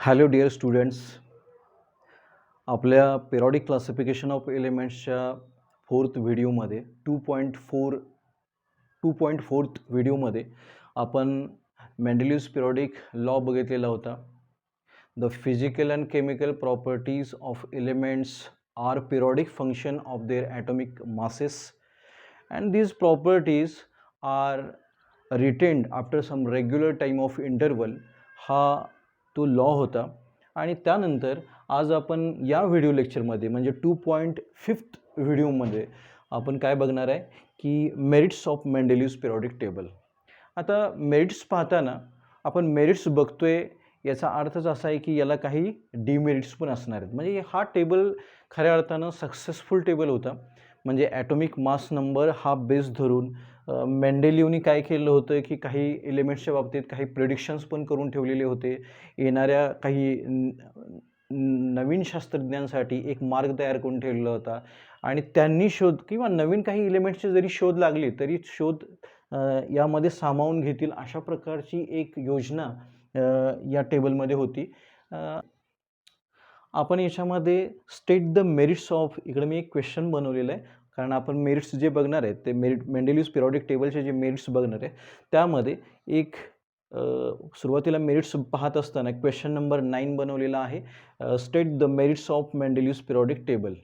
Hello dear students, आपल्या periodic classification of एलिमेंट्सच्या fourth व्हिडिओमध्ये 2.4th व्हिडिओमध्ये आपण मेंडेलिव्हज पिरियडिक लॉ बघितलेला होता. The physical and chemical properties of elements are periodic function of their atomic masses and these properties are retained after some regular time of interval. हा तो law होता. आणि त्यानंतर आज आपण या व्हिडिओ लेक्चरमध्ये म्हणजे 2.5th व्हिडिओमध्ये आपण काय बघणार आहे की merits of Mendeleev's periodic table. आता मेरिट्स पाहताना आपण मेरिट्स बघतोय, याचा अर्थच असा आहे की याला काही डिमेरिट्स पण असणार आहेत. म्हणजे हा टेबल खऱ्या अर्थानं सक्सेसफुल टेबल होता. म्हणजे ॲटॉमिक मास नंबर हा बेस धरून मेंडेलिव्हनी काय केलं होतं की काही एलिमेंट्सच्या बाबतीत काही प्रेडिक्शन्स पण करून ठेवलेले होते. येणाऱ्या काही नवीन शास्त्रज्ञांसाठी एक मार्ग तयार करून ठेवलेला होता. आणि त्यांनी शोध किंवा नवीन काही एलिमेंट्सचे जरी शोध लागली तरी शोध यामध्ये सामावून घेतील अशा प्रकारची एक योजना या टेबलमध्ये होती. आपण याच्यामध्ये स्टेट द मेरिट्स ऑफ, इकडे मी एक क्वेश्चन बनवलेलं आहे कारण आपण मेरिट्स जे बघणार आहेत ते मेंडेलिव्हज पिरियडिक टेबलचे जे मेरिट्स बघणार आहे त्यामध्ये एक सुरुवातीला मेरिट्स पाहत असताना क्वेश्चन नंबर 9 बनवलेला आहे, state the merits of Mendeleev's periodic table.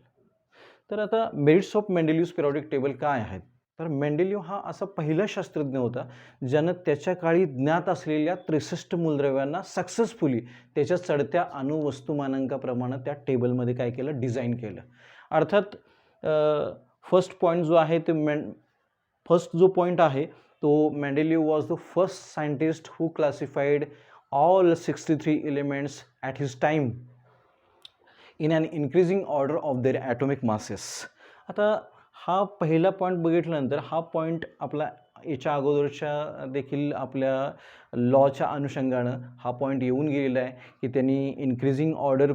तर आता merits of Mendeleev's periodic table काय आहेत? तर मेंडेलिव्ह हा असा पहिला शास्त्रज्ञ होता ज्यानं त्याच्या काळी ज्ञात असलेल्या 63 मूलद्रव्यांना सक्सेसफुली त्याच्या चढत्या अणुवस्तुमानांकाप्रमाणे त्या टेबलमध्ये काय केलं, डिझाईन केलं. अर्थात फर्स्ट पॉईंट जो आहे ते फर्स्ट जो पॉईंट आहे तो Mendeleev was the first scientist who classified all 63 elements at his time in an increasing order of their atomic masses. आता हा पहिला पॉईंट बघितल्यानंतर हा पॉईंट आपला याच्या अगोदरच्या देखील आपल्या लॉच्या अनुषंगानं हा पॉईंट येऊन गेलेला आहे की त्यांनी increasing order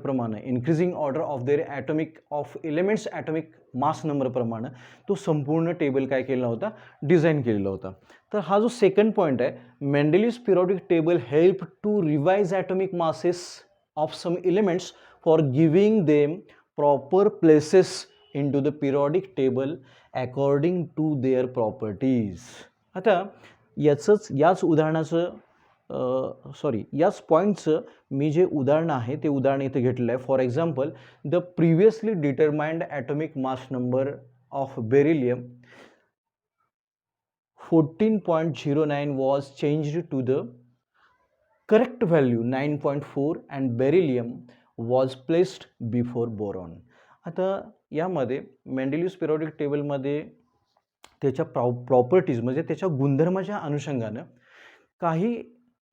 of their atomic of elements atomic mass नंबरप्रमाणे तो संपूर्ण टेबल काय केलेला होता, डिझाईन केलेला होता. तर हा जो सेकंड पॉईंट आहे, Mendeleev's periodic table help to revise atomic masses of some elements for giving them proper places into the periodic table according to their properties. आता याच उदाहरणाचं याच पॉईंटचं मी जे उदाहरण आहे ते उदाहरण इथे घेतलेलं आहे. For example, the previously determined atomic mass number of beryllium 14.09 was changed to the correct value 9.4 and beryllium was placed before boron. आता यामध्ये मेंडेलिव्हज पिरियडिक टेबलमध्ये त्याच्या प्रॉपर्टीज म्हणजे त्याच्या गुणधर्माच्या अनुषंगानं काही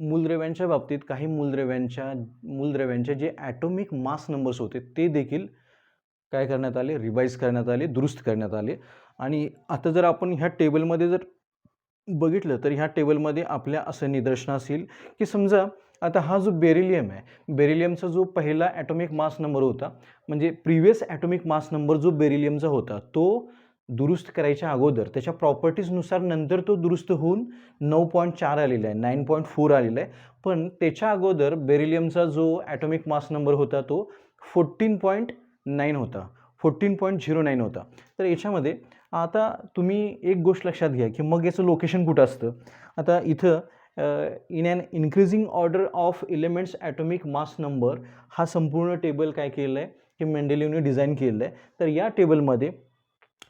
मूलद्रव्यांच्या बाबतीत काही मूलद्रव्यांचे जे ॲटॉमिक मास नंबर्स होते ते देखील काय करण्यात आले, रिवाईज करण्यात आले, दुरुस्त करण्यात आले. आणि आता जर आपण ह्या टेबलमध्ये जर बघितलं तर ह्या टेबलमध्ये आपल्या असं निदर्शनास येईल की समजा आता हा जो बेरिलियम आहे, बेरिलियमचा जो पहिला ॲटॉमिक मास नंबर होता म्हणजे प्रिव्हियस ॲटॉमिक मास नंबर जो बेरिलियमचा होता तो दुरुस्त करायच्या अगोदर त्याच्या प्रॉपर्टीजनुसार नंतर तो दुरुस्त होऊन 9.4 आलेला आहे, 9.4 आलेला आहे. पण त्याच्या अगोदर बेरिलियमचा जो ॲटॉमिक मास नंबर होता तो 14.9 होता, 14.09 होता. तर याच्यामध्ये आता तुम्ही एक गोष्ट लक्षात घ्या की मग याचं लोकेशन कुठं असतं. आता इथं in an increasing order of elements atomic mass number हा संपूर्ण टेबल काय केलं आहे की मेंडेलिव्हने डिझाईन केलं आहे. तर या टेबलमध्ये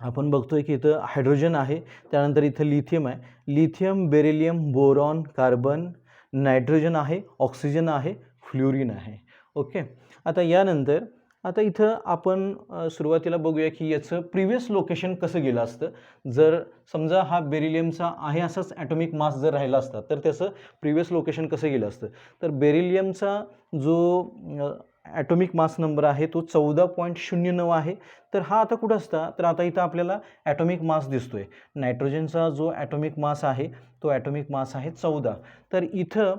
आपण बघतोय की इथं हायड्रोजन आहे, त्यानंतर इथं लिथियम आहे, lithium, beryllium, boron, carbon, nitrogen आहे, ऑक्सिजन आहे, फ्लोरीन आहे. ओके. आता यानंतर आता इथं आपण सुरुवातीला बघूया की याचं प्रिव्हियस लोकेशन कसं गेलं असतं. जर समजा हा बेरिलियमचा आहे असाच ॲटॉमिक मास जर राहिला असता तर त्याचं प्रिव्हियस लोकेशन कसं गेलं असतं. तर बेरिलियमचा जो ॲटॉमिक मास नंबर आहे तो 14.09 आहे. तर हा आता कुठं असता, तर आता इथं आपल्याला ॲटॉमिक मास दिसतोय. नायट्रोजनचा जो ॲटॉमिक मास आहे तो ॲटॉमिक मास आहे 14. तर इथं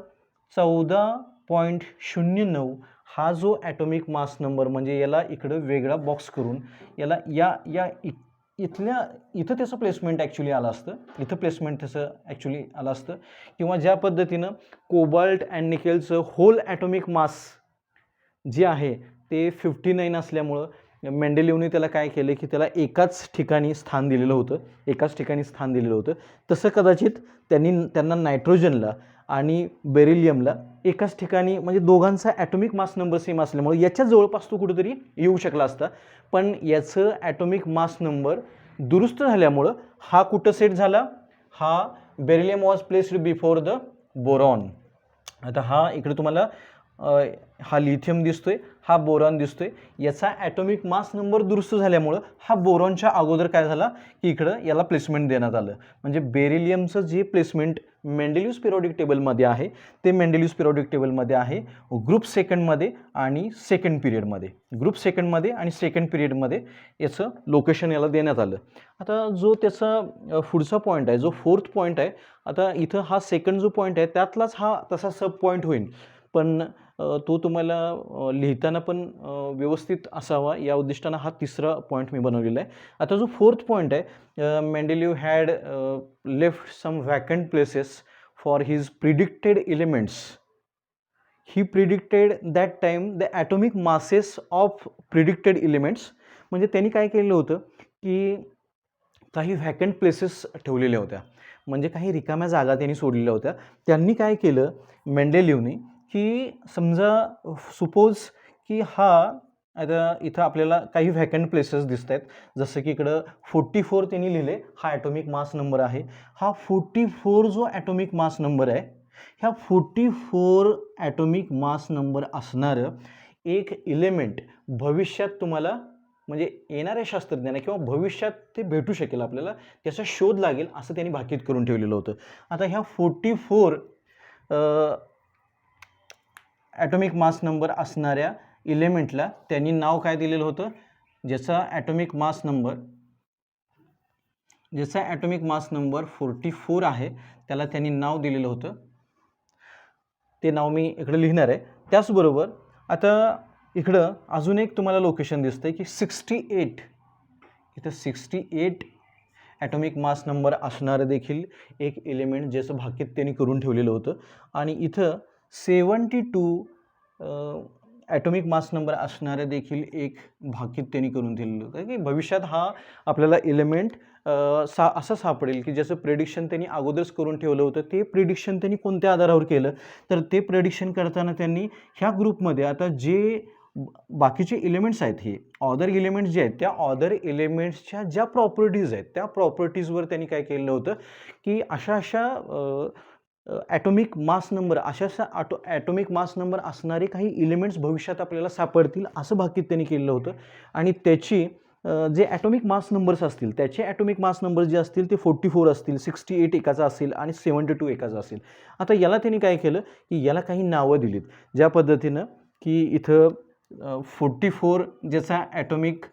14.09 हा जो ॲटॉमिक मास नंबर म्हणजे याला इकडं वेगळा बॉक्स करून याला इथं त्याचं प्लेसमेंट ॲक्च्युली आलं असतं, इथं प्लेसमेंट त्याचं ॲक्च्युली आलं असतं. किंवा ज्या पद्धतीनं कोबाल्ट अँड निकेलचं होल ॲटॉमिक मास जे आहे ते 59 असल्यामुळं मेंडेलिव्हने त्याला काय केलं की त्याला एकाच ठिकाणी स्थान दिलेलं होतं. तसं कदाचित त्यांना नायट्रोजनला आणि बेरिलियमला एकाच ठिकाणी, म्हणजे दोघांचा ॲटॉमिक मास नंबर सेम असल्यामुळे याच्या जवळपास तो कुठेतरी येऊ शकला असता, पण याचं ॲटॉमिक मास नंबर दुरुस्त झाल्यामुळं हा कुठं सेट झाला, हा beryllium was placed before the boron. आता हा इकडे तुम्हाला हा लिथियम दिसतोय, हा बोरॉन दिसतोय. याचा ॲटॉमिक मास नंबर दुरुस्त झाल्यामुळं हा बोरॉनच्या अगोदर काय झाला की इकडं याला प्लेसमेंट देण्यात आलं. म्हणजे बेरिलियमचं जे प्लेसमेंट मेंडेलिव्हस पिरियॉडिक टेबलमध्ये आहे ते मेंडेलिव्हस पिरियॉडिक टेबलमध्ये आहे ग्रुप सेकंडमध्ये आणि सेकंड पिरियडमध्ये. सेकंड पिरियडमध्ये याचं लोकेशन याला देण्यात आलं. आता जो त्याचा पुढचा पॉईंट आहे, जो फोर्थ पॉईंट आहे, आता इथं हा सेकंड जो पॉईंट आहे त्यातलाच हा तसा सब पॉईंट होईल, पण तो तुम्हाला लिहिताना पण व्यवस्थित असावा या उद्दिष्टानं हा तिसरा पॉईंट मी बनवलेला आहे. आता जो फोर्थ पॉईंट आहे, Mendeleev had left some vacant places for his predicted elements. He predicted that time the atomic masses of predicted elements. म्हणजे त्यांनी काय केलेलं होतं की काही व्हॅकंट प्लेसेस ठेवलेल्या होत्या, म्हणजे काही रिकाम्या जागा त्यांनी सोडलेल्या होत्या. त्यांनी काय केलं मेंडेलिव्हने की समजा सपोज की हा आता इथं आपल्याला काही व्हॅकंट प्लेसेस दिसत आहेत, जसं की इकडं 44 त्यांनी लिहिले, हा ॲटॉमिक मास नंबर आहे. हा 44 जो ॲटॉमिक मास नंबर आहे, ह्या 44 ॲटॉमिक मास नंबर असणारं एक इलेमेंट भविष्यात तुम्हाला, म्हणजे येणाऱ्या शास्त्रज्ञांना किंवा भविष्यात ते भेटू शकेल आपल्याला, त्याचा शोध लागेल असं त्यांनी भाकीत करून ठेवलेलं होतं. आता ह्या 44 ॲटॉमिक मास नंबर असणाऱ्या इलेमेंटला त्यांनी नाव काय दिलेलं होतं, ज्याचा ॲटॉमिक मास नंबर 44 आहे त्याला त्यांनी नाव दिलेलं होतं. ते नाव मी इकडे लिहिणार आहे. त्याचबरोबर आता इकडं अजून एक तुम्हाला लोकेशन दिसतंय की 68, इथं 68 ॲटॉमिक मास नंबर असणारं देखील एक एलिमेंट ज्याचं भाकीत त्यांनी करून ठेवलेलं होतं. आणि इथं 72 ॲटॉमिक मास नंबर असणारं देखील एक भाकीत त्यांनी करून ठेवलेलं होतं की भविष्यात हा आपल्याला एलिमेंट असं सापडेल की ज्याचं प्रेडिक्शन त्यांनी अगोदरच करून ठेवलं होतं. ते प्रेडिक्शन त्यांनी कोणत्या आधारावर केलं, तर ते प्रेडिक्शन करताना त्यांनी ह्या ग्रुपमध्ये आता जे बाकीचे एलिमेंट्स आहेत, हे ऑदर एलिमेंट्स जे आहेत, त्या ऑदर एलिमेंट्सच्या ज्या प्रॉपर्टीज आहेत त्या प्रॉपर्टीजवर त्यांनी काय केलं होतं की अशा atomic mass number atomic mass number असणारे काही एलिमेंट्स भविष्यात आपल्याला सापडतील असं भाकीत त्यांनी केलेलं होतं. आणि त्याची जे ॲटॉमिक मास नंबर्स असतील त्याचे ॲटॉमिक मास नंबर जे असतील ते 44 असतील, 68 एकाचा असेल आणि 72 एकाचा असेल. आता याला त्यांनी काय केलं की याला काही नावं दिलीत, ज्या पद्धतीनं की इथं 44 ज्याचा ॲटॉमिक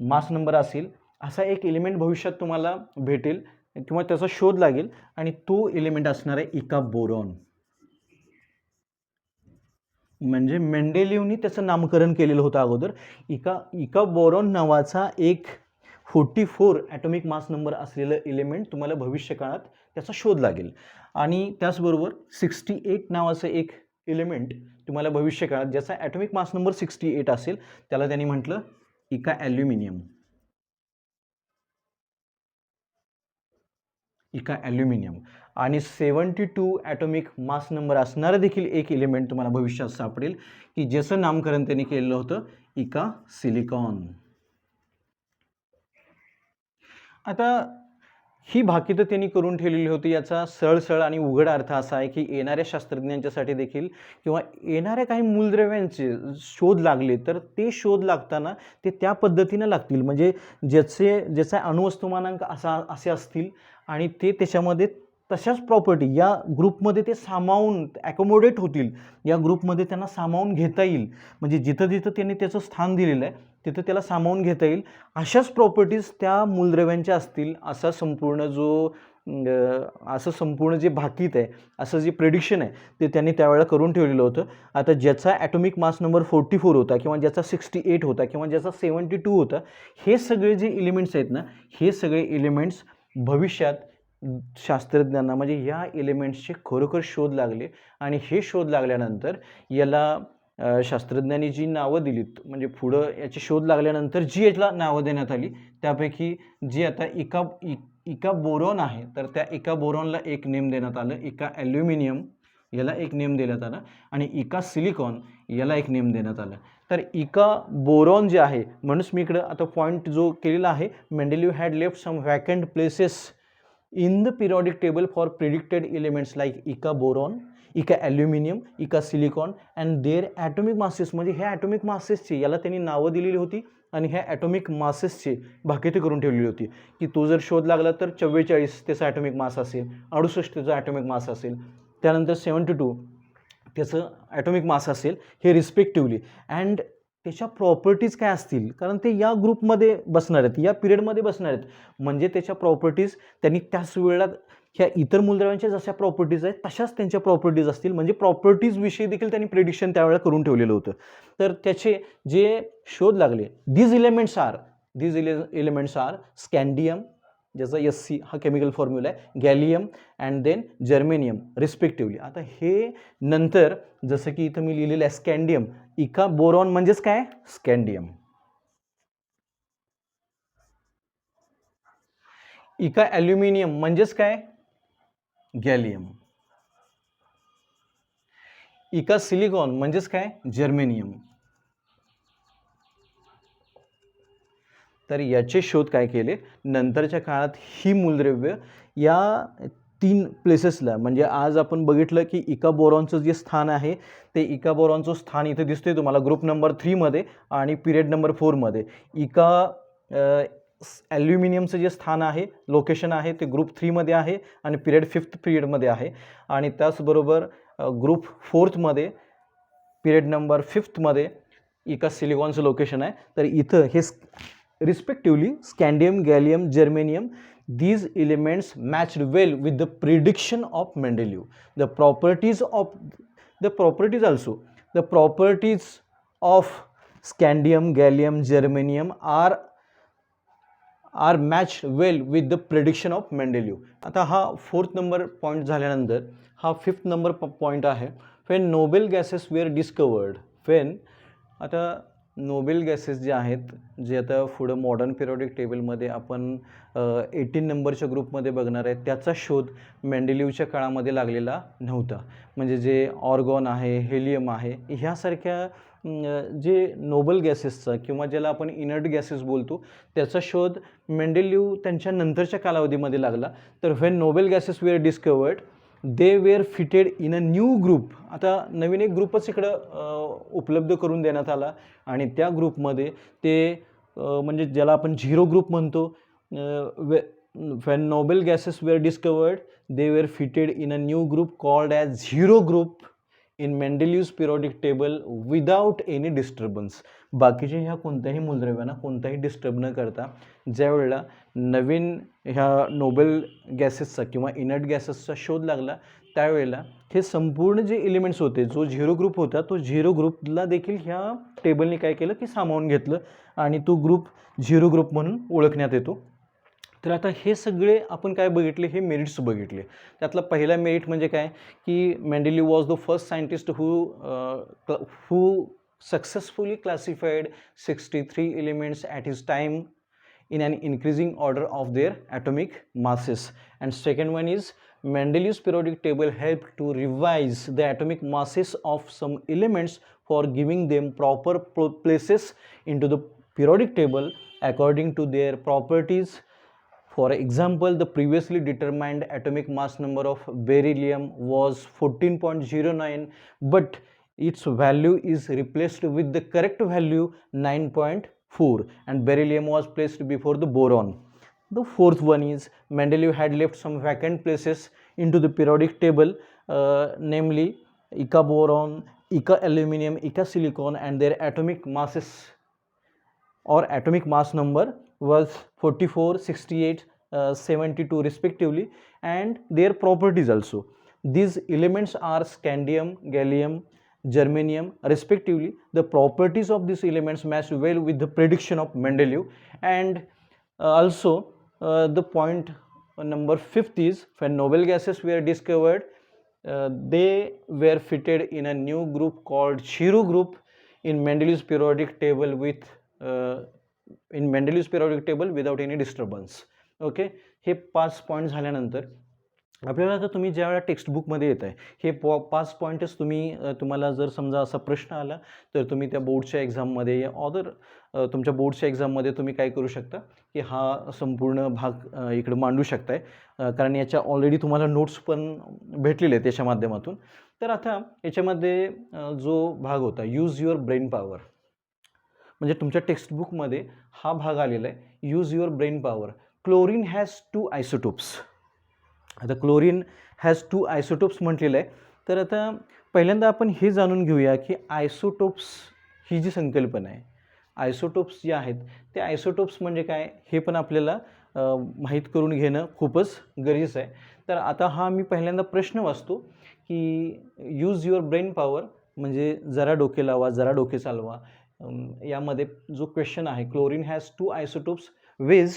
मास नंबर असेल असा एक एलिमेंट भविष्यात तुम्हाला भेटेल किंवा त्याचा शोध लागेल, आणि तो एलिमेंट असणार आहे इका बोरॉन. म्हणजे मेंडेलिव्हनी त्याचं नामकरण केलेलं होतं अगोदर. इका बोरॉन नावाचा एक 44 ॲटॉमिक मास नंबर असलेलं एलिमेंट तुम्हाला भविष्यकाळात त्याचा शोध लागेल. आणि त्याचबरोबर 68 नावाचं एक एलिमेंट तुम्हाला भविष्यकाळात ज्याचा ॲटॉमिक मास नंबर 68 असेल त्याला त्यांनी म्हटलं इका ॲल्युमिनियम. आणि 72 ॲटॉमिक मास नंबर असणारं देखील एक एलिमेंट तुम्हाला भविष्यात सापडेल की ज्याचं नामकरण त्यांनी केलेलं होतं इका सिलिकॉन. आता ही भाकीतं त्यांनी करून ठेवलेली होती. याचा सरळ आणि उघड अर्थ असा आहे की येणाऱ्या शास्त्रज्ञांच्यासाठी देखील किंवा येणाऱ्या काही मूलद्रव्यांचे शोध लागले तर ते शोध लागताना ते त्या पद्धतीनं लागतील, म्हणजे ज्याचा अणुवस्तुमानांक असे असतील आणि ते त्याच्यामध्ये तशाच प्रॉपर्टी या ग्रुपमध्ये ते सामावून ॲकोमोडेट होतील, या ग्रुपमध्ये त्यांना सामावून घेता येईल, म्हणजे जिथं त्यांनी त्याचं स्थान दिलेलं आहे तिथं त्याला सामावून घेता येईल अशाच प्रॉपर्टीज त्या मूलद्रव्यांच्या असतील. असं संपूर्ण जे भाकीत आहे, असं जे प्रेडिक्शन आहे ते त्यांनी त्यावेळेला करून ठेवलेलं होतं. आता ज्याचा ॲटॉमिक मास नंबर 44 होता किंवा ज्याचा 68 होता किंवा ज्याचा 72 होता, हे सगळे जे एलिमेंट्स आहेत ना, हे सगळे एलिमेंट्स भविष्यात शास्त्रज्ञांना म्हणजे या एलिमेंट्सचे खरोखर शोध लागले आणि हे शोध लागल्यानंतर याला शास्त्रज्ञांनी जी नावं दिलीत म्हणजे पुढं याचे शोध लागल्यानंतर जी याला नावं देण्यात आली त्यापैकी जी आता इका बोरॉन आहे तर त्या इका बोरॉनला एक नेम देण्यात आलं, इका ॲल्युमिनियम याला एक नेम देण्यात आलं आणि इका सिलिकॉन याला एक नेम देण्यात आलं. तर इका बोरॉन जे आहे म्हणूनच मी इकडं आता पॉईंट जो केलेला आहे, Mendeleev had left some vacant places in the periodic table for predicted elements like eka boron, eka aluminium, eka silicon and their atomic masses. म्हणजे ह्या ॲटॉमिक मासेसची याला त्यांनी नावं दिलेली होती आणि ह्या ॲटॉमिक मासेसची भाकिती करून ठेवलेली होती की तो जर शोध लागला तर 44 त्याचा ॲटॉमिक मास असेल, 68 त्याचा ॲटॉमिक मास असेल, त्यानंतर 72 त्याचं ॲटॉमिक मास असेल, हे रिस्पेक्टिव्हली. अँड त्याच्या प्रॉपर्टीज काय असतील कारण ते या ग्रुपमध्ये बसणार आहेत, या पिरियडमध्ये बसणार आहेत. म्हणजे त्याच्या प्रॉपर्टीज त्यांनी त्याच वेळेला ह्या इतर मूलद्रव्यांच्या जशा प्रॉपर्टीज आहेत तशाच त्यांच्या प्रॉपर्टीज असतील. म्हणजे प्रॉपर्टीजविषयी देखील त्यांनी प्रेडिक्शन त्यावेळेला करून ठेवलेलं होतं. तर त्याचे जे शोध लागले, दीज एलिमेंट्स आर स्कॅन्डियम ज्याचा SC हा केमिकल फॉर्म्युला आहे, gallium and then germanium respectively. आता हे नंतर जसं की इथं मी लिहिलेलं आहे स्कॅन्डियम, इका बोरॉन म्हणजेच काय स्कॅन्डियम, इका ॲल्युमिनियम म्हणजेच काय गॅलियम, इका सिलिकॉन म्हणजेच काय जर्मेनियम. तर याचे शोध काय केले नंतरच्या काळात, ही मूलद्रव्य या 3 प्लेसेसला म्हणजे आज आपण बघितलं की इका बोरॉनचं जे स्थान आहे ते इका बोरॉनचं स्थान इथे दिसतंय तुम्हाला ग्रुप नंबर 3 मध्ये आणि पिरियड नंबर 4 मध्ये. इका ॲल्युमिनियमचं जे स्थान आहे लोकेशन आहे ते ग्रुप 3 मध्ये आहे आणि पिरियड 5th पिरियडमध्ये आहे. आणि त्याचबरोबर ग्रुप 4th मध्ये पिरियड नंबर 5th मध्ये इका सिलिकॉनचं लोकेशन आहे. तर इथं हे respectively scandium, gallium, germanium, these elements matched well with the prediction of Mendeleev. The properties of scandium, gallium, germanium are matched well with the prediction of Mendeleev. आता हा 4th number point झाल्यानंतर हा 5th number point आहे, when noble gases were discovered. आता Nobel gases जे आहेत जे आता पुढं मॉडर्न पिरियोडिक टेबलमध्ये आपण 18 नंबरच्या ग्रुपमध्ये बघणार आहे, त्याचा शोध मेंडेलिव्हच्या काळामध्ये लागलेला नव्हता. म्हणजे जे ऑर्गॉन आहे, हेलियम आहे, ह्यासारख्या जे नोबल गॅसेसचा किंवा ज्याला आपण इनर्ट गॅसेस बोलतो त्याचा शोध मेंडेलिव्ह त्यांच्या नंतरच्या कालावधीमध्ये लागला. तर when noble gases were discovered they were fitted in a new group. आता नवीन एक ग्रुपच इकडं उपलब्ध करून देण्यात आला आणि त्या ग्रुपमध्ये ते म्हणजे ज्याला आपण झिरो ग्रुप म्हणतो. When noble gases were discovered they were fitted in a new group called as zero group in Mendeleev's periodic table without any disturbance. बाकीच्या ह्या कोणत्याही मूलद्रव्यांना कोणताही डिस्टर्ब न करता ज्यावेळेला नवीन ह्या नोबेल गॅसेसचा किंवा इनर्ट गॅसेसचा शोध लागला त्यावेळेला हे संपूर्ण जे एलिमेंट्स होते, जो झिरो ग्रुप होता तो झिरो ग्रुपला देखील ह्या टेबलने काय केलं की सामावून घेतलं आणि तो ग्रुप झिरो ग्रुप म्हणून ओळखण्यात येतो. तर आता हे सगळे आपण काय बघितले, हे मेरिट्स बघितले. त्यातला पहिला मेरिट म्हणजे काय की Mendeleev was the first scientist who successfully classified 63 elements at his time in an increasing order of their atomic masses. And second one is Mendeleev's periodic table helped to revise the atomic masses of some elements for giving them proper places into the periodic table according to their properties. For example, the previously determined atomic mass number of beryllium was 14.09, but its value is replaced with the correct value 9.4 and beryllium was placed before the boron. The fourth one is Mendeleev had left some vacant places into the periodic table, namely Ica boron, Ica aluminum, Ica silicon, and their atomic masses or atomic mass number was 44, 68, 72 respectively, and their properties also. These elements are scandium, gallium, germanium respectively. The properties of these elements match well with the prediction of Mendeleev. And also the point number 5th is when noble gases were discovered they were fitted in a new group called Chiru group in Mendeleev's periodic table without any disturbance. Okay, हे 5 point झाल्यानंतर आपल्याला आता तुम्ही ज्या वेळा टेक्स्टबुकमध्ये येत आहे हे 5 पॉईंटच तुम्हाला जर समजा असा प्रश्न आला तर तुम्ही त्या बोर्डच्या एक्झाममध्ये या ऑदर तुमच्या बोर्डच्या एक्झाममध्ये तुम्ही काय करू शकता की हा संपूर्ण भाग इकडे मांडू शकताय, कारण याच्या ऑलरेडी तुम्हाला नोट्स पण भेटलेले आहेत त्याच्या माध्यमातून. तर आता याच्यामध्ये जो भाग होता यूज युअर ब्रेन पॉवर, म्हणजे तुमच्या टेक्स्टबुकमध्ये हा भाग आलेला आहे use your brain power. Chlorine has 2 isotopes. आता क्लोरीन हॅज 2 आयसोटोप्स म्हटलेलं आहे. तर आता पहिल्यांदा आपण हे जाणून घेऊया की आयसोटोप्स ही जी संकल्पना आहे, आयसोटोप्स जे आहेत ते आयसोटोप्स म्हणजे काय हे पण आपल्याला माहीत करून घेणं खूपच गरजेचं आहे. तर आता हा मी पहिल्यांदा प्रश्न वाचतो की यूज युअर ब्रेन पॉवर म्हणजे जरा डोके लावा, जरा डोके चालवा. यामध्ये जो क्वेश्चन आहे क्लोरीन हॅज 2 आयसोटोप्स विज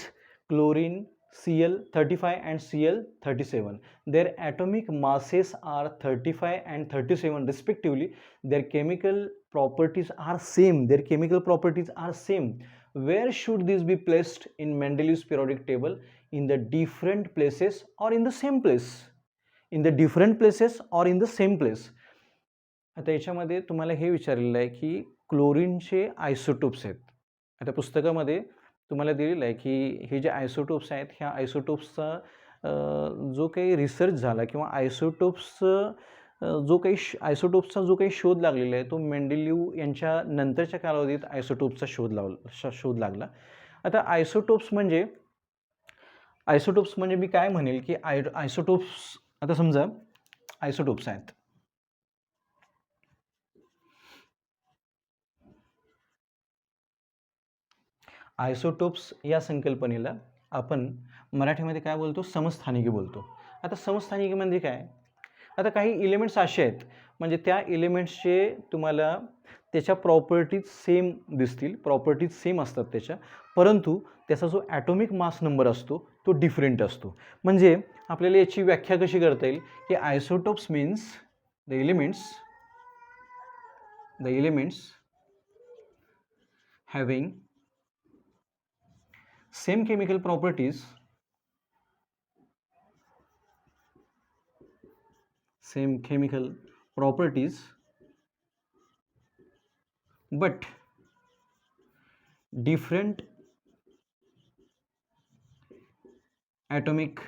chlorine Cl35 and Cl37. Their atomic masses are 35 and 37 respectively. Their chemical properties are same. Where should these be placed in Mendeleev's periodic table? In the different places or in the same place? In the different places or in the same place? आता याच्यामध्ये तुम्हाला हे विचारलेलं आहे की क्लोरीनचे isotopes आहेत. आता पुस्तकामध्ये तुम्हाला दिलेलं आहे की हे जे आयसोटोप्स आहेत ह्या आयसोटोप्सचा जो काही रिसर्च झाला किंवा आयसोटोप्सचा जो काही शोध लागलेला आहे तो मेंडेलीव यांच्या नंतरच्या कालावधीत आयसोटोप्सचा शोध लागला. आता आयसोटोप्स म्हणजे मी काय म्हणेल की आयसोटोप्स, आता समजा आयसोटोप्स आहेत. आयसोटोप्स या संकल्पनेला आपण मराठीमध्ये काय बोलतो, समस्थानिके बोलतो. आता समस्थानिके म्हणजे काय, आता काही इलिमेंट्स असे आहेत म्हणजे त्या इलिमेंट्सचे तुम्हाला त्याच्या प्रॉपर्टीज सेम दिसतील, प्रॉपर्टीज सेम असतात त्याच्या, परंतु त्याचा जो ॲटॉमिक मास नंबर असतो तो डिफरंट असतो. म्हणजे आपल्याला याची व्याख्या कशी करता येईल की isotopes means the elements having same chemical properties but different atomic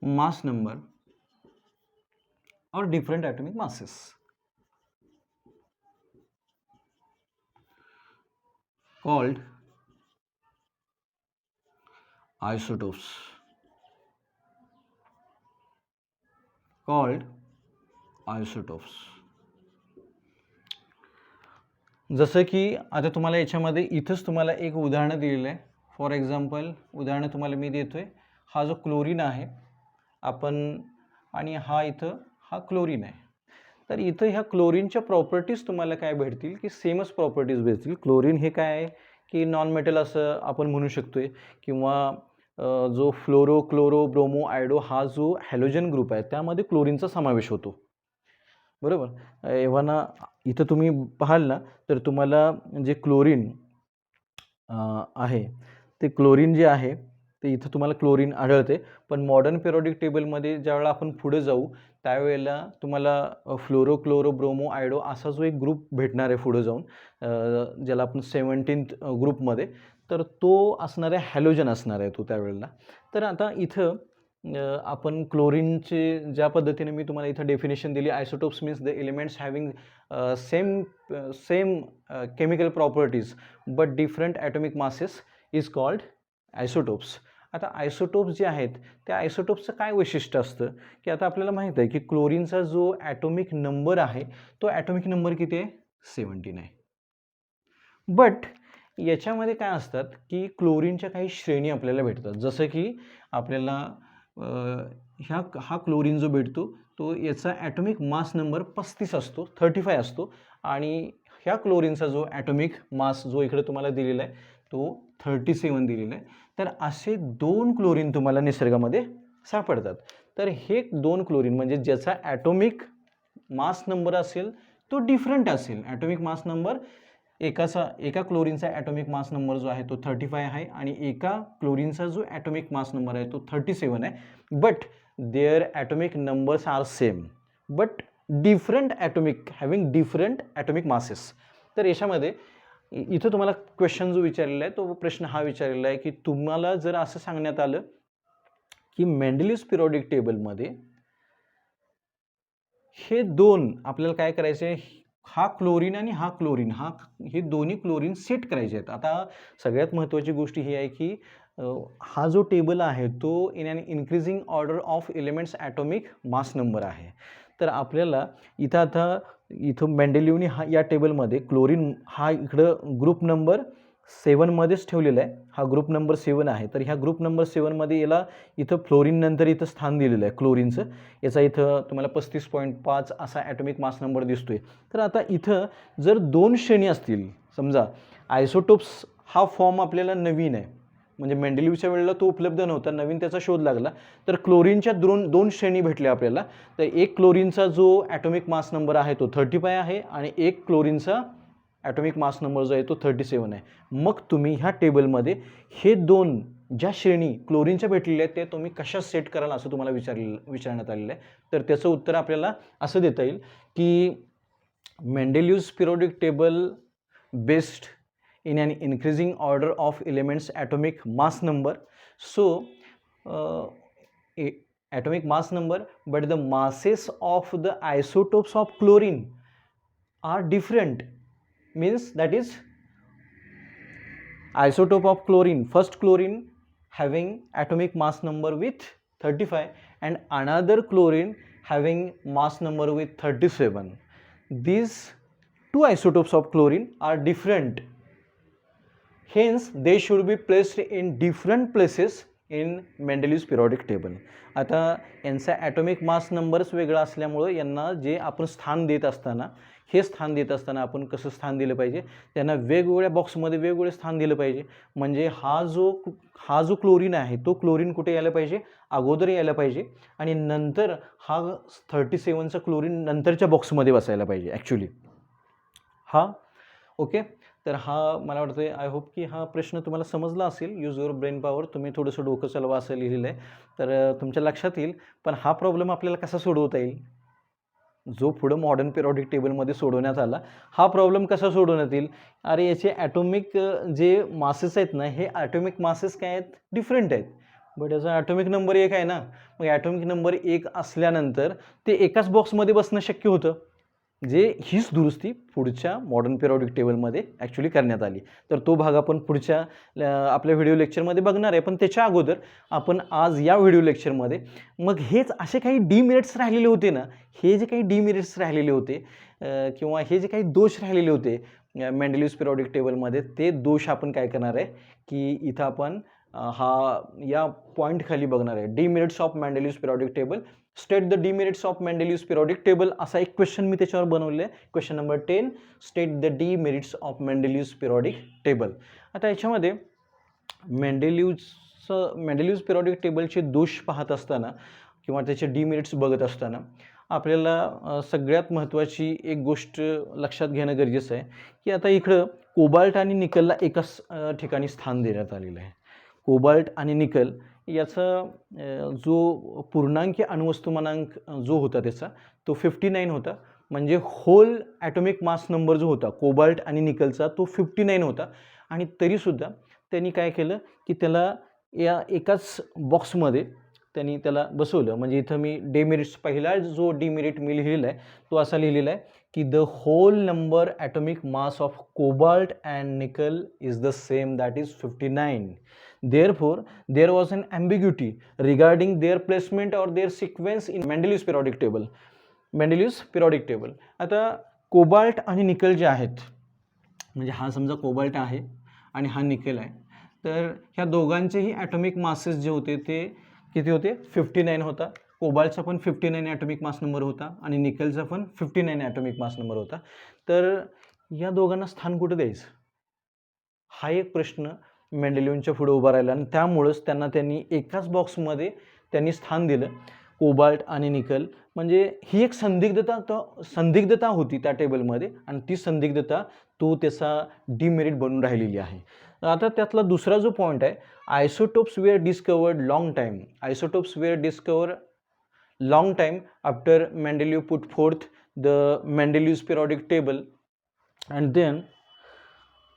mass number or different atomic masses called isotopes. जसं की आता तुम्हाला याच्यामध्ये इथंच तुम्हाला एक उदाहरण दिलेलं आहे. फॉर एक्झाम्पल उदाहरण तुम्हाला मी देतोय. हा जो क्लोरीन आहे आपण आणि हा क्लोरीन आहे. तर इथं ह्या क्लोरीनच्या प्रॉपर्टीज तुम्हाला काय भेटतील की सेमच प्रॉपर्टीज भेटतील. क्लोरीन हे काय आहे की नॉन मेटल असं आपण म्हणू शकतोय, किंवा जो फ्लोरो, क्लोरो, ब्रोमो, आयडो हा जो हॅलोजन ग्रुप आहे त्यामध्ये क्लोरीनचा समावेश होतो. बरोबर. एव्हा इथं तुम्ही पाहाल ना तर तुम्हाला जे क्लोरीन आहे ते क्लोरीन जे आहे ते इथं तुम्हाला क्लोरीन आढळते. पण मॉडर्न पिरियोडिक टेबलमध्ये ज्यावेळेला आपण पुढे जाऊ त्यावेळेला तुम्हाला फ्लोरो, क्लोरो, ब्रोमो, आयडो असा जो एक ग्रुप भेटणार आहे पुढे जाऊन, ज्याला आपण 17th ग्रुपमध्ये, तर तो असणार आहे हॅलोजन असणार आहे तो त्यावेळेला. तर आता इथं आपण क्लोरीनचे ज्या पद्धतीने मी तुम्हाला इथं डेफिनेशन दिली, isotopes means the elements having same chemical properties but different atomic masses is called isotopes. आता आयसोटोप्स जे आहेत त्या आयसोटोप्सचं काय वैशिष्ट्य असतं की आता आपल्याला माहीत आहे की क्लोरीनचा जो ॲटॉमिक नंबर आहे तो ॲटॉमिक नंबर किती आहे, 17 आहे. बट याच्यामध्ये काय असतात की क्लोरीनच्या काही श्रेणी आपल्याला भेटतात. जसं की आपल्याला हा क्लोरीन जो भेटतो तो याचा ॲटॉमिक मास नंबर 35 असतो, 35 असतो, आणि ह्या क्लोरीनचा जो ॲटॉमिक मास जो इकडे तुम्हाला दिलेला आहे तो 37 दिलेला आहे. तर असे 2 क्लोरीन तुम्हाला निसर्गामध्ये सापडतात. तर हे 2 क्लोरीन म्हणजे ज्याचा ॲटॉमिक मास नंबर असेल तो डिफरंट असेल. ॲटॉमिक मास नंबर एका क्लोरीनचा ॲटॉमिक मास नंबर जो आहे तो 35 आहे आणि एका क्लोरीनचा जो ॲटॉमिक मास नंबर आहे तो 37 आहे. But their atomic numbers are same but different atomic having different atomic masses. तर याच्यामध्ये इथं तुम्हाला क्वेश्चन जो विचारलेला आहे तो प्रश्न हा विचारलेला आहे की तुम्हाला जर असं सांगण्यात आलं की मेंडेलियस पिरियॉडिक टेबलमध्ये हे 2 आपल्याला काय करायचे आहे, हा क्लोरीन आणि हा क्लोरीन हे दोन्ही क्लोरीन सेट करायचे आहेत. आता सगळ्यात महत्त्वाची गोष्ट ही आहे की हा जो टेबल आहे तो in an increasing order of elements atomic mass number आहे. तर आपल्याला इथं मेंडेलिव्हनी या टेबलमध्ये क्लोरीन हा इकडं ग्रुप नंबर 7मध्येच ठेवलेला आहे. हा ग्रुप नंबर 7 आहे. तर ह्या ग्रुप नंबर 7मध्ये याला इथं फ्लोरीन नंतर इथं स्थान दिलेलं आहे क्लोरीनचं. याचा इथं तुम्हाला 35.5 असा ॲटॉमिक मास नंबर दिसतोय. तर आता इथं जर 2 श्रेणी असतील, समजा आयसोटोप्स हा फॉर्म आपल्याला नवीन आहे, म्हणजे मेंडेलिव्हच्या वेळेला तो उपलब्ध नव्हता, नवीन त्याचा शोध लागला. तर क्लोरीनच्या 2 श्रेणी भेटल्या आपल्याला. तर एक क्लोरीनचा जो ॲटॉमिक मास नंबर आहे तो 35 आहे आणि एक क्लोरीनचा ॲटॉमिक मास नंबर जो आहे तो 37 आहे. मग तुम्ही ह्या टेबलमध्ये हे 2 ज्या श्रेणी क्लोरीनच्या भेटलेल्या आहेत ते तुम्ही कशा सेट कराल असं तुम्हाला विचारण्यात आलेलं आहे. तर त्याचं उत्तर आपल्याला असं देता येईल की Mendeleev's periodic table based in an increasing order of elements atomic mass number. So atomic mass number, but the masses of the isotopes of chlorine are different. Means that is isotope of chlorine, first chlorine having atomic mass number with 35 and another chlorine having mass number with 37. These two isotopes of chlorine are different. Hence, they should be placed in different places in Mendeleev's periodic table. आता यांचा atomic mass नंबरच वेगळा असल्यामुळं यांना जे आपण स्थान देत असताना आपण कसं स्थान दिलं पाहिजे, त्यांना वेगवेगळ्या बॉक्समध्ये वेगवेगळे स्थान दिलं पाहिजे. म्हणजे हा जो क्लोरीन आहे तो क्लोरीन कुठे यायला पाहिजे, अगोदर यायला पाहिजे आणि नंतर हा 37चा क्लोरीन नंतरच्या बॉक्समध्ये बसायला पाहिजे ॲक्च्युली. ओके. तर मला वाटतं आय होप की हा प्रश्न तुम्हाला समजला असेल. Use your brain power. तुम्ही थोडंसं डोकं चालवा असं लिहिलेलं आहे, तर तुमच्या लक्षात येईल. पण हा प्रॉब्लेम आपल्याला कसा सोडवता येईल, जो पुढं मॉडर्न पिरियॉडिक टेबलमध्ये सोडवण्यात आला, हा प्रॉब्लेम कसा सोडवण्यात येईल. अरे याचे ॲटॉमिक जे मासेस आहेत ना, हे ॲटॉमिक मासेस काय आहेत, डिफरंट आहेत, बट याचा ॲटॉमिक नंबर 1 आहे ना. मग ॲटॉमिक नंबर 1 असल्यानंतर ते एकाच बॉक्समध्ये बसणं शक्य होतं. हीच दुरुस्ती पुढच्या मॉडर्न पिरियॉडिक टेबलमध्ये ॲक्च्युली करण्यात आली. तर तो भाग आपण पुढच्या आपल्या व्हिडिओ लेक्चरमध्ये बघणार आहे. पण त्याच्या अगोदर आपण आज या व्हिडिओ लेक्चरमध्ये मग हेच असे काही डिमेरिट्स राहिलेले होते ना, हे जे काही डिमेरिट्स राहिलेले होते किंवा हे जे काही दोष राहिलेले होते मेंडेलिव्हज पिरियॉडिक टेबलमध्ये, ते दोष आपण काय करणार आहे की इथं आपण या पॉईंट खाली बघणार आहे. Demerits of Mendeleev's periodic table. State the demerits of Mendeleev's periodic table असा एक क्वेश्चन मी त्याच्यावर बनवले आहे. Question number 10, state the demerits of Mendeleev's periodic table. आता याच्यामध्ये मेंडेलिव्हज पिरियॉडिक टेबलचे दोष पाहत असताना किंवा त्याचे डिमेरिट्स बघत असताना आपल्याला सगळ्यात महत्त्वाची एक गोष्ट लक्षात घेणं गरजेचं आहे की आता इकडं कोबाल्ट आणि निकलला एकाच ठिकाणी स्थान देण्यात आलेलं आहे. कोबाल्ट आणि निकल याचा जो पूर्णांकी अणुवस्तुमानांक जो होता त्याचा तो 59 होता. म्हणजे होल ॲटॉमिक मास नंबर जो होता कोबाल्ट आणि निकलचा तो 59 होता. आणि तरीसुद्धा त्यांनी काय केलं की त्याला या एकाच बॉक्समध्ये त्यांनी त्याला बसवलं. म्हणजे इथं मी डिमेरिट्स, पहिला जो डिमेरिट मी लिहिलेला आहे तो असा लिहिलेला आहे की the whole number atomic mass of cobalt and nickel is the same, that is 59. Therefore, there was an ambiguity regarding their placement or their sequence in Mendeleev's periodic table. Mendeleev's periodic table. आता cobalt आणि निकल जे आहेत, म्हणजे हा समजा cobalt आहे आणि हा निकल आहे, तर ह्या दोघांचेही ॲटॉमिक मासेस जे होते ते किती होते, 59 होता. कोबाल्टचा पण 59 ॲटॉमिक मास नंबर होता आणि निकलचा पण 59 ॲटॉमिक मास नंबर होता. तर या दोघांना स्थान कुठं द्यायचं, हा एक प्रश्न मेंडेलिव्हच्या पुढे उभा राहिला आणि त्यामुळंच त्यांनी एकाच बॉक्समध्ये त्यांनी स्थान दिलं. कोबाल्ट आणि निकल, म्हणजे ही एक संदिग्धता होती त्या टेबलमध्ये आणि ती संदिग्धता तो त्याचा डिमेरिट बनून राहिलेली आहे. आता त्यातला दुसरा जो पॉईंट आहे, isotopes were discovered long time. Isotopes were discover long time after Mendeleev put forth the Mendeleev's periodic table, and then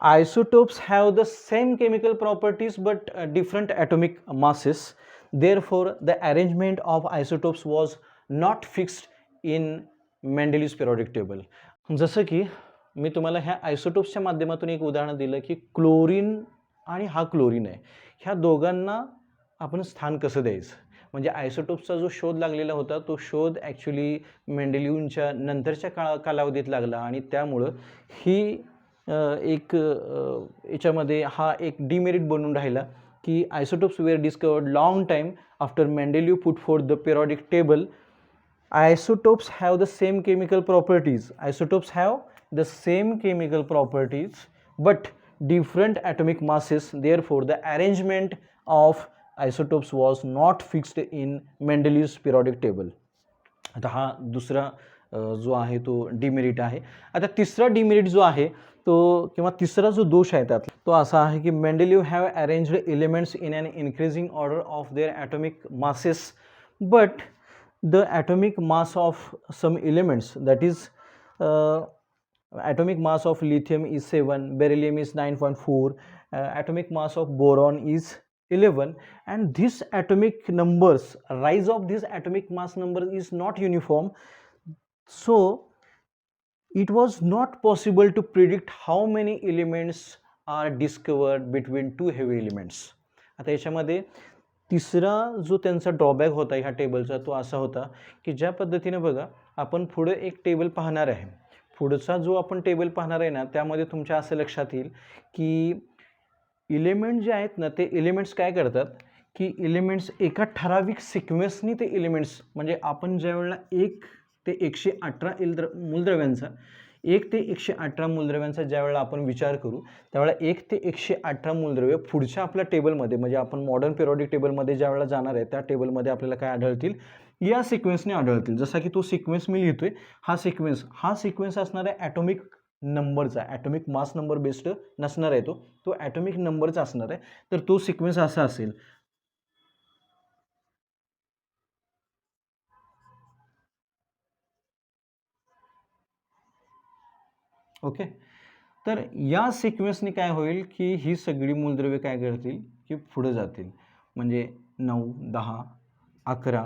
isotopes have the same chemical properties but different atomic masses. Therefore the arrangement of isotopes was not fixed in Mendeleev's periodic table. जसं की मी तुम्हाला ह्या आयसोटोप्सच्या माध्यमातून एक उदाहरण दिलं की chlorine आणि हा क्लोरीन आहे, ह्या दोघांना आपण स्थान कसं द्यायचं. म्हणजे आयसोटोप्सचा जो शोध लागलेला होता तो शोध ॲक्च्युली मेंडेलिव्हच्या नंतरच्या कालावधीत लागला आणि त्यामुळं ही एक याच्यामध्ये हा एक डिमेरिट बनून राहिला की isotopes were discovered long time after Mendeleev put for the periodic table. Isotopes have the same chemical properties. Isotopes have the same chemical properties but different atomic masses. Therefore, the arrangement of isotopes was not fixed in Mendeleev's periodic table. आता हा दुसरा जो आहे तो demerit आहे. आता तिसरा demerit जो आहे तो किंवा तिसरा जो दोष आहे त्यात तो असा आहे की Mendeleev have arranged elements in an increasing order of their atomic masses, but the atomic mass of some elements, that is atomic mass of lithium is 7, beryllium is 9.4, atomic mass of boron is 11, and this atomic numbers, rise of this atomic mass number is not uniform. So it was not possible to predict how many elements are discovered between two heavy elements. आता याच्यामध्ये तिसरा जो त्यांचा drawback होता ह्या टेबलचा तो असा होता की ज्या पद्धतीने बघा आपण पुढे एक टेबल पाहणार आहे, पुढचा जो आपण टेबल पाहणार आहे ना त्यामध्ये तुमच्या असं लक्षात येईल की एलिमेंट जे आहेत ना ते एलिमेंट्स काय करतात की एलिमेंट्स एका ठराविक सिक्वेन्सनी ते एलिमेंट्स, म्हणजे आपण ज्या वेळेला 1 ते 118 मूलद्रव्यांचा 1 ते 118 मूलद्रव्यांचा ज्या वेळेला आपण विचार करू त्यावेळेला 1 ते 118 मूलद्रव्य पुढच्या आपल्या टेबलमध्ये, म्हणजे आपण मॉडर्न पिरियॉडिक टेबलमध्ये ज्या वेळेला जाणार आहे त्या टेबलमध्ये आपल्याला काय आढळतील, या सिक्वेन्सने आढळतील. जसा की तो सिक्वेन्स मी लिहितोय, हा सिक्वेन्स असणार आहे ॲटॉमिक नंबरचा, ॲटॉमिक मास नंबर बेस्ड नसणार आहे, तो ॲटॉमिक नंबरचा असणार आहे. तर तो सिक्वेन्स असा असेल. ओके, तर या सिक्वेन्सने काय होईल की ही सगळी मूलद्रव्ये काय करतील की पुढे जातील, म्हणजे 9, 10, 11,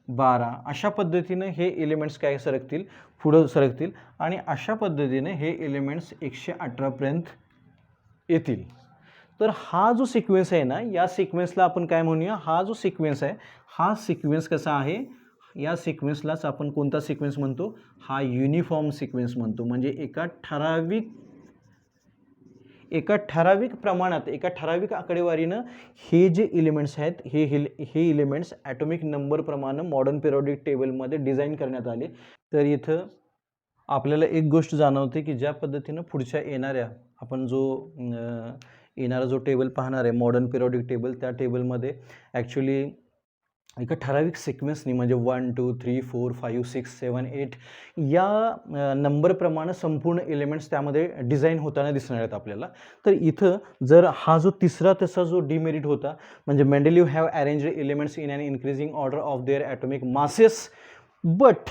12 अशा पद्धतीने हे एलिमेंट्स काय सरकतील, पुढे सरकतील आणि अशा पद्धतीने हे एलिमेंट्स 118 पर्यंत येतील. तर हा जो सिक्वेन्स आहे ना या सिक्वेन्सला आपण काय म्हणूया, हा जो सिक्वेन्स आहे हा सिक्वेन्स कसा आहे, या सिक्वेन्सलाच आपण कोणता सिक्वेन्स म्हणतो, हा युनिफॉर्म सिक्वेन्स म्हणतो. म्हणजे एका ठराविक प्रमाणात एका ठराविक आकडेवारीनं हे जे एलिमेंट्स आहेत हे एलिमेंट्स ॲटॉमिक नंबर प्रमाणे मॉडर्न पिरियॉडिक टेबलमध्ये डिझाईन करण्यात आले. तर इथं आपल्याला एक गोष्ट जाणवते की ज्या पद्धतीनं पुढच्या येणारा जो टेबल पाहणार आहे मॉडर्न पिरियॉडिक टेबल, त्या टेबलमध्ये ॲक्च्युली एका ठराविक सिक्वेन्सनी म्हणजे 1, 2, 3, 4, 5, 6, 7, 8 या नंबरप्रमाणे संपूर्ण एलिमेंट्स त्यामध्ये डिझाईन होताना दिसणार आहेत आपल्याला. तर इथं जर हा जो तिसरा तसा जो डिमेरिट होता, म्हणजे Mendeleev have arranged elements in an increasing order of their atomic masses but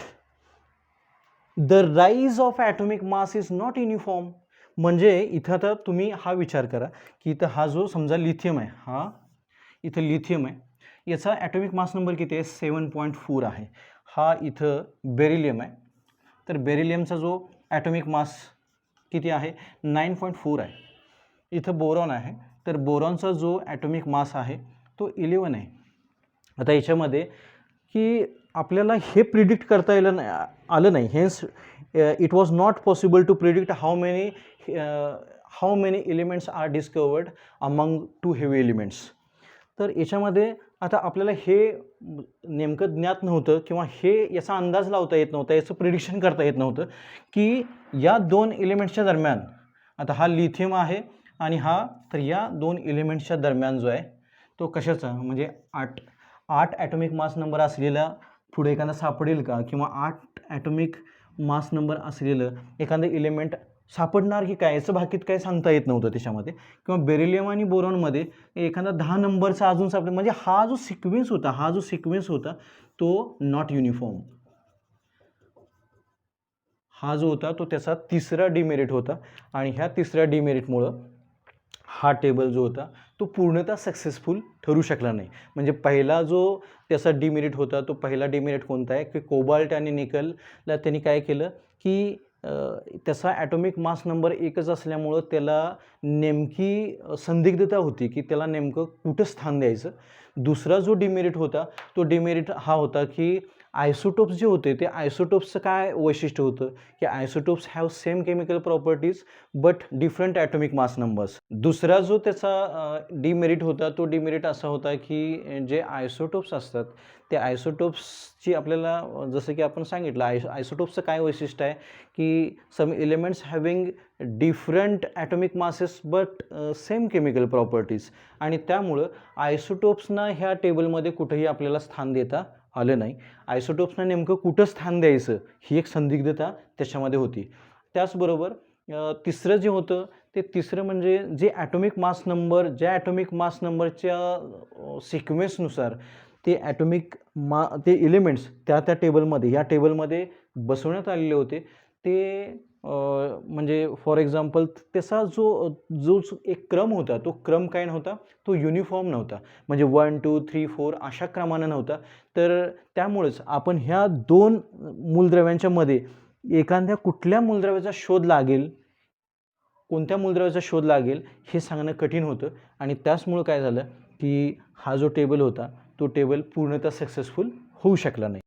the rise of atomic mass is not uniform. म्हणजे इथं आता तुम्ही हा विचार करा की इथं हा जो समजा लिथियम आहे, हा इथं लिथियम आहे, याचा ॲटॉमिक मास नंबर किती आहे, 7.4 आहे. हा इथं बेरिलियम आहे, तर बेरिलियमचा जो ॲटॉमिक मास किती आहे, 9.4 आहे. इथं बोरॉन आहे, तर बोरॉनचा जो ॲटॉमिक मास आहे तो 11 आहे. आता याच्यामध्ये की आपल्याला हे प्रिडिक्ट करता आलं नाही, hence it was not possible to predict how many elements are discovered among two heavy elements. तर याच्यामध्ये आता आपल्याला हे नेमकं ज्ञात नव्हतं किंवा याचा अंदाज लावता येत नव्हता, याचं प्रिडिक्शन करता येत नव्हतं की या 2 एलिमेंट्सच्या दरम्यान, आता हा लिथियम आहे आणि हा, तर या 2 एलिमेंट्सच्या दरम्यान जो आहे तो कशाचा, म्हणजे 8 ॲटॉमिक मास नंबर असलेला पुढे एखादा सापडेल का, किंवा 8 ॲटॉमिक मास नंबर असलेलं एखादं इलेमेंट सापडणार की काय, याचं बाकीत काही सांगता येत नव्हतं त्याच्यामध्ये. किंवा बेरिलियम आणि बोरॉनमध्ये एखादा 10 नंबरचा अजून सापडेल, म्हणजे हा जो सिक्वेन्स होता तो नॉट युनिफॉर्म. हा जो होता तो त्याचा तिसरा डिमेरिट होता, आणि ह्या तिसऱ्या डिमेरिटमुळं हा टेबल जो होता तो पूर्णतः सक्सेसफुल ठरू शकला नाही. म्हणजे पहिला जो त्याचा डिमेरिट होता, तो पहिला डिमेरिट कोणता आहे की कोबाल्ट आणि निकलला त्यांनी काय केलं की त्याचा ॲटॉमिक मास नंबर एकच असल्यामुळं त्याला नेमकी संदिग्धता होती की त्याला नेमकं कुठं स्थान द्यायचं. दुसरा जो डिमेरिट होता तो डिमेरिट हा होता की आयसोटोप्स जे होते ते आयसोटोप्सचं काय वैशिष्ट्य होतं की isotopes have same chemical properties but different atomic mass numbers. दुसरा जो त्याचा डिमेरिट होता तो डिमेरिट असा होता की जे आयसोटोप्स असतात ते आयसोटोप्सची आपल्याला जसं की आपण सांगितलं आयसोटोप्सचं काय वैशिष्ट्य आहे की some elements having different atomic masses but same chemical properties, आणि त्यामुळं आयसोटोप्सना ह्या टेबलमध्ये कुठंही आपल्याला स्थान देता आलं नाही. आयसोटोप्सना नेमकं कुठं स्थान द्यायचं ही एक संदिग्धता त्याच्यामध्ये होती. त्याचबरोबर तिसरं जे होतं ते तिसरं म्हणजे जे ॲटॉमिक मास नंबर, ज्या ॲटॉमिक मास नंबरच्या सिक्वेन्सनुसार ते ते एलिमेंट्स त्या टेबलमध्ये या टेबलमध्ये बसवण्यात आलेले होते ते म्हणजे फॉर एक्झाम्पल त्याचा जो एक क्रम होता तो क्रम काय नव्हता, तो युनिफॉर्म नव्हता. म्हणजे 1 2 3 4 अशा क्रमानं नव्हता. तर त्यामुळेच आपण ह्या 2 मूलद्रव्यांच्या मध्ये एखाद्या कुठल्या मूलद्रव्याचा शोध लागेल, कोणत्या मूलद्रव्याचा शोध लागेल हे सांगणं कठीण होतं, आणि त्याचमुळं काय झालं की हा जो टेबल होता तो टेबल पूर्णतः सक्सेसफुल होऊ शकला नाही.